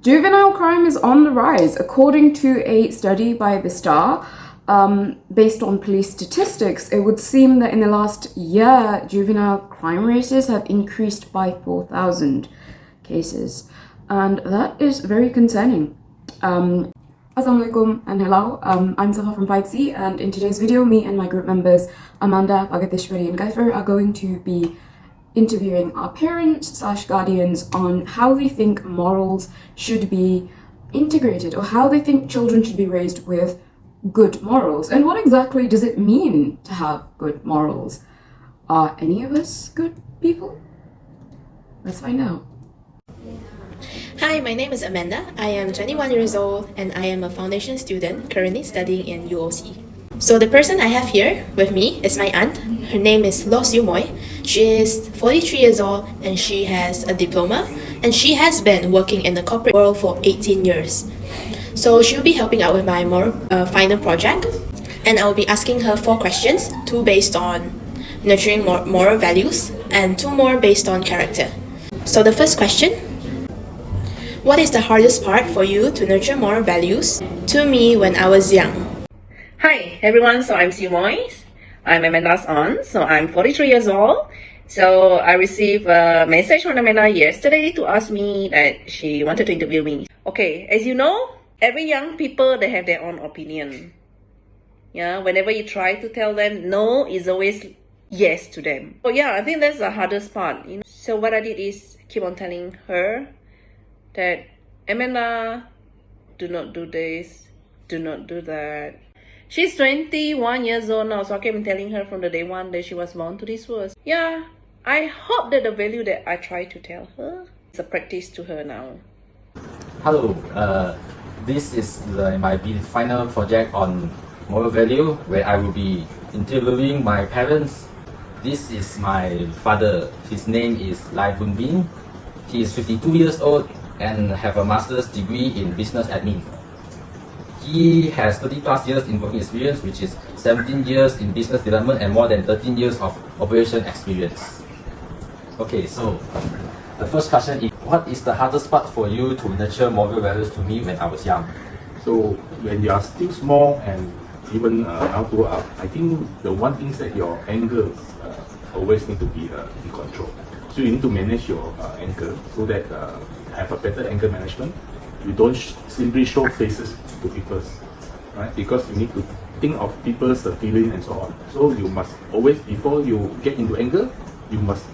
Juvenile crime is on the rise, according to a study by The Star. Based on police statistics, it would seem that in the last year, juvenile crime rates have increased by 4,000 cases. And that is very concerning. Assalamualaikum and hello, I'm Safah from 5C, and in today's video, me and my group members, Amanda, Bhagatiswarry and Kyfer, are going to be interviewing our parents/guardians on how they think morals should be integrated, or how they think children should be raised with good morals, and what exactly does it mean to have good morals? Are any of us good people? Let's find out. Hi, my name is Amanda. I am 21 years old and I am a foundation student currently studying in UOC. So the person I have here with me is my aunt. Her name is Lo Siu Moi. She is 43 years old and she has a diploma, and she has been working in the corporate world for 18 years. So she'll be helping out with my final project, and I will be asking her 4 questions, 2 based on nurturing moral values and 2 more based on character. So the first question: what is the hardest part for you to nurture moral values? To me, when I was young. Hi everyone, so I'm Siu Moi. I'm Amanda's aunt, so I'm 43 years old. So I received a message from Amanda yesterday to ask me that she wanted to interview me. Okay, as you know, every young people, they have their own opinion. Yeah, whenever you try to tell them no, is always yes to them. So yeah, I think that's the hardest part. So what I did is keep on telling her that, Amanda, do not do this, do not do that. She's 21 years old now, so I kept telling her from the day one that she was born to this world. Yeah, I hope that the value that I try to tell her is a practice to her now. Hello, this is my final project on moral value, where I will be interviewing my parents. This is my father. His name is Lai Bun Bin. He is 52 years old and have a master's degree in business admin. He has 30 plus years in working experience, which is 17 years in business development and more than 13 years of operation experience. Okay, so the first question is, what is the hardest part for you to nurture moral values to me when I was young? So when you are still small and even now grow up, I think the one thing is that your anger always need to be in control. So you need to manage your anger so that have a better anger management. You don't simply show faces to people, right? Because you need to think of people's feeling and so on. So you must always, before you get into anger, you must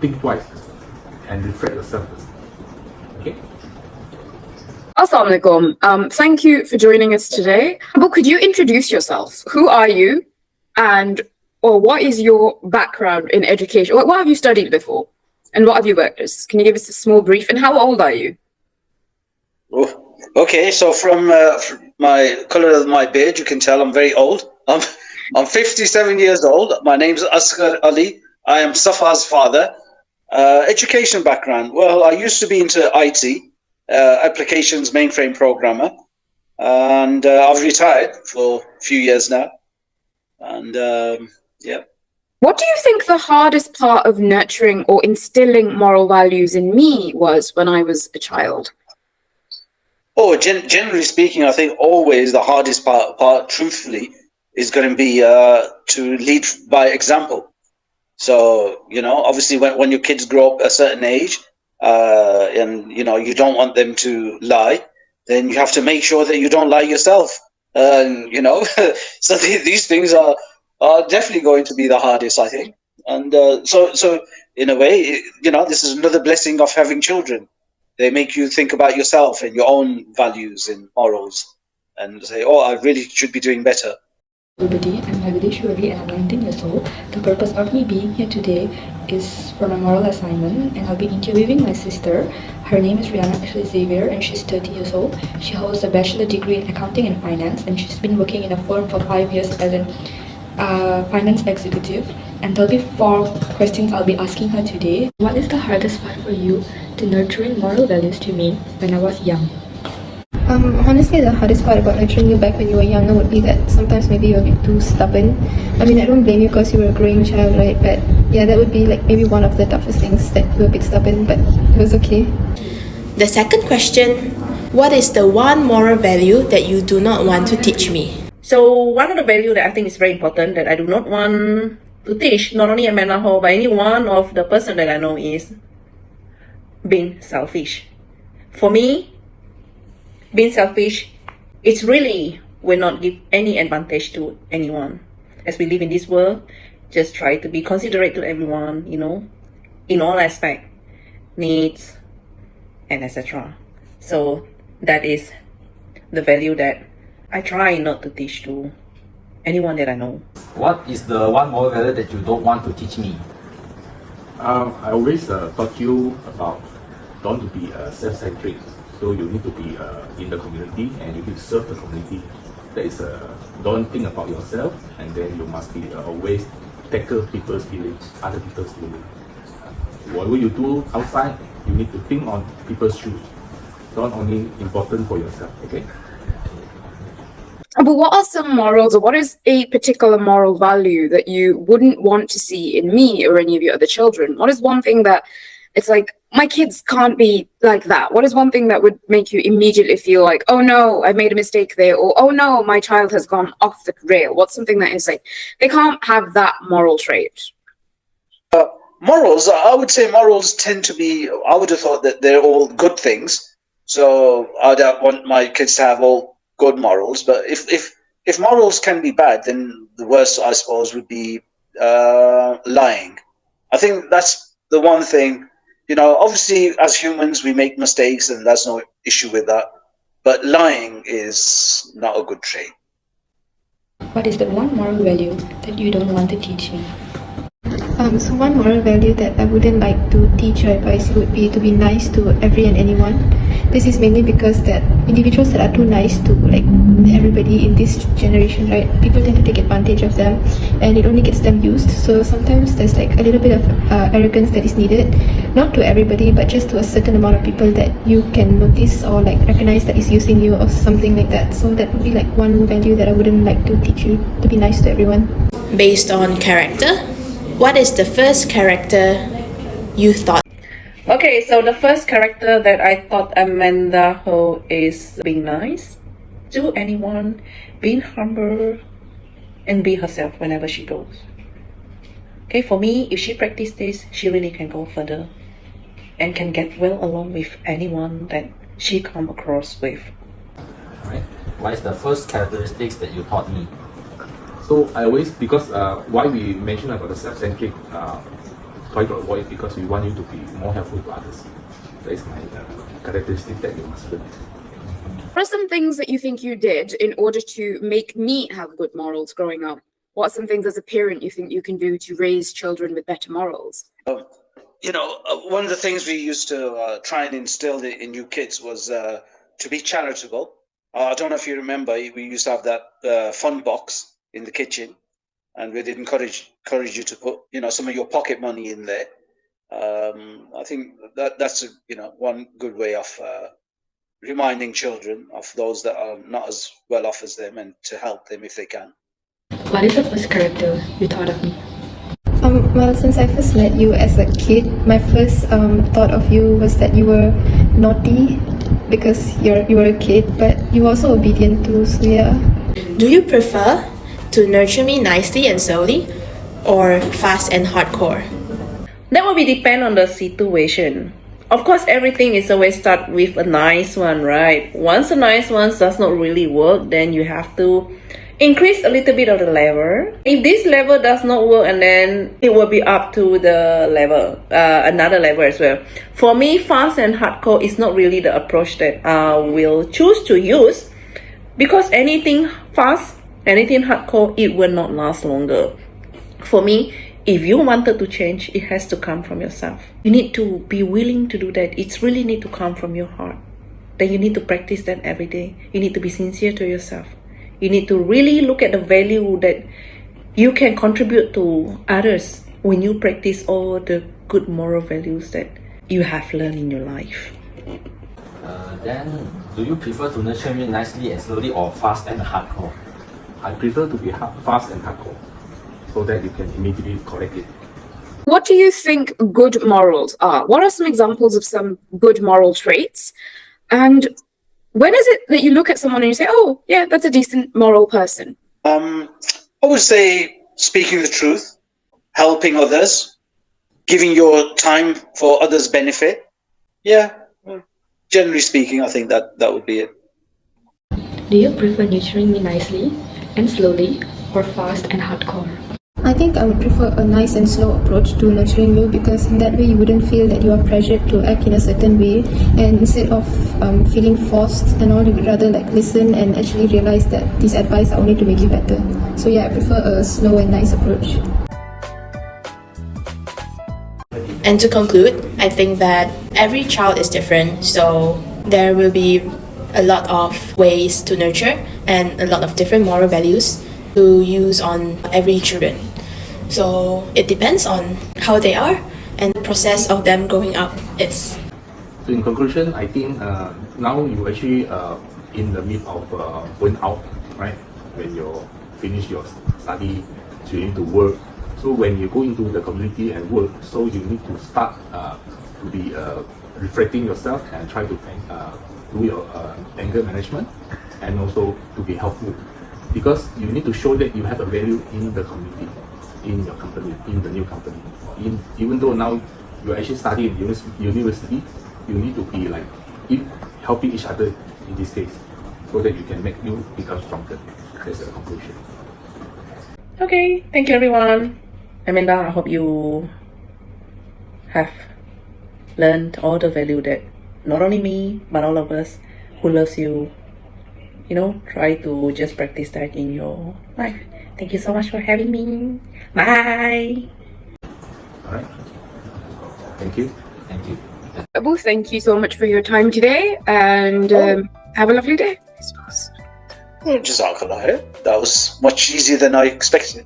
think twice and reflect yourself. Okay? Assalamualaikum. Thank you for joining us today. But could you introduce yourself? Who are you, or what is your background in education? What have you studied before, and what have you worked as? Can you give us a small brief? And how old are you? Oh, okay, so from my color of my beard, you can tell I'm very old. I'm 57 years old. My name's Safah Ali. I am Safah's father. Education background. Well, I used to be into IT, applications mainframe programmer, and I've retired for a few years now. And yeah. What do you think the hardest part of nurturing or instilling moral values in me was when I was a child? Oh, generally speaking, I think always the hardest part, truthfully, is going to be to lead by example. So, obviously when your kids grow up a certain age, and, you don't want them to lie, then you have to make sure that you don't lie yourself. So these things are definitely going to be the hardest, I think. And so in a way, this is another blessing of having children. They make you think about yourself and your own values and morals, and say, oh, I really should be doing better. Everybody, I'm Bhagatiswarry and I'm 19 years old. The purpose of me being here today is for my moral assignment, and I'll be interviewing my sister. Her name is Rihanna Ashley Xavier and she's 30 years old. She holds a bachelor degree in accounting and finance, and she's been working in a firm for 5 years as an finance executive. And there'll be 4 questions I'll be asking her today. What is the hardest part for you to nurturing moral values to me when I was young? Honestly, the hardest part about nurturing you back when you were younger would be that sometimes maybe you're a bit too stubborn. I mean, I don't blame you because you were a growing child, right? But yeah, that would be like maybe one of the toughest things, that you were a bit stubborn, but it was okay. The second question, what is the one moral value that you do not want to teach me? So one of the value that I think is very important that I do not want to teach, not only Amanda Ho, but any one of the person that I know, is being selfish. For me, being selfish, it's really will not give any advantage to anyone. As we live in this world, just try to be considerate to everyone, you know, in all aspects, needs, and etc. So that is the value that I try not to teach to anyone that I know. What is the one moral value that you don't want to teach me? I always taught you about don't to be self-centric. So you need to be in the community and you need to serve the community. That is, don't think about yourself, and then you must be always tackle people's feelings, other people's feelings. Whatever you do outside, you need to think on people's shoes. Not only important for yourself, okay? But what are some morals, or what is a particular moral value that you wouldn't want to see in me or any of your other children? What is one thing that it's like, my kids can't be like that? What is one thing that would make you immediately feel like, oh no, I made a mistake there, or oh no, my child has gone off the rail? What's something that is like, they can't have that moral trait? Morals, I would say morals tend to be, I would have thought that they're all good things. So I don't want my kids to have all good morals. But if morals can be bad, then the worst, I suppose, would be lying. I think that's the one thing. You know, obviously, as humans, we make mistakes, and there's no issue with that. But lying is not a good trait. What is the one moral value that you don't want to teach me? So one moral value that I wouldn't like to teach or advise you would be to be nice to every and anyone. This is mainly because that individuals that are too nice to like everybody in this generation, right? People tend to take advantage of them, and it only gets them used. So sometimes there's like a little bit of arrogance that is needed, not to everybody, but just to a certain amount of people that you can notice or like recognize that is using you or something like that. So that would be like one value that I wouldn't like to teach you, to be nice to everyone. Based on character, what is the first character you thought? Okay, so the first character that I thought Amanda Ho is being nice to anyone, being humble, and be herself whenever she goes. Okay, for me, if she practices this, she really can go further and can get well along with anyone that she come across with. Right? What is the first characteristics that you taught me? So I always, because why we mention about the self-centric try to avoid, because we want you to be more helpful to others. That is my characteristic that you must learn. What are some things that you think you did in order to make me have good morals growing up? What are some things as a parent you think you can do to raise children with better morals? You know, one of the things we used to try and instill in new kids was to be charitable. I don't know if you remember, we used to have that fund box in the kitchen, and we'd encourage you to put, you know, some of your pocket money in there. I think that's one good way of reminding children of those that are not as well off as them, and to help them if they can. What is the first character you thought of me? Well, since I first met you as a kid, my first thought of you was that you were naughty because you were a kid, but you were also obedient too, so yeah. Do you prefer to nurture me nicely and slowly, or fast and hardcore? That will be depend on the situation. Of course, everything is always start with a nice one, right? Once a nice one does not really work, then you have to increase a little bit of the level. If this level does not work, and then it will be up to the level, another level as well. For me, fast and hardcore is not really the approach that I will choose to use, because anything fast, anything hardcore, it will not last longer. For me, if you wanted to change, it has to come from yourself. You need to be willing to do that. It's really need to come from your heart. Then you need to practice that every day. You need to be sincere to yourself. You need to really look at the value that you can contribute to others when you practice all the good moral values that you have learned in your life. Then, do you prefer to nurture me nicely and slowly or fast and hardcore? I prefer to be fast and hardcore, so that you can immediately correct it. What do you think good morals are? What are some examples of some good moral traits? And when is it that you look at someone and you say, oh, yeah, that's a decent moral person? I would say speaking the truth, helping others, giving your time for others' benefit. Yeah, generally speaking, I think that would be it. Do you prefer nurturing me nicely and slowly or fast and hardcore? I think I would prefer a nice and slow approach to nurturing you, because in that way you wouldn't feel that you are pressured to act in a certain way, and instead of feeling forced and all, you would rather like listen and actually realize that these advice are only to make you better. So yeah, I prefer a slow and nice approach. And to conclude, I think that every child is different, so there will be a lot of ways to nurture and a lot of different moral values to use on every children. So it depends on how they are and the process of them growing up is. So in conclusion, I think now you actually in the midst of burnout, right? When you finish your study, so you need to work. So when you go into the community and work, so you need to start to be reflecting yourself and try to do your anger management, and also to be helpful, because you need to show that you have a value in the community, in your company, in the new company. Even though now you actually study in university, you need to be like helping each other in this case, so that you can make you become stronger. That's the conclusion. Okay, thank you everyone. Amanda, I hope you have learned all the value that not only me, but all of us who loves you, try to just practice that in your life. Thank you so much for having me. Bye. All right. Thank you. Thank you. Abu, thank you so much for your time today, and have a lovely day, I suppose. Jazakallah khair. That was much easier than I expected.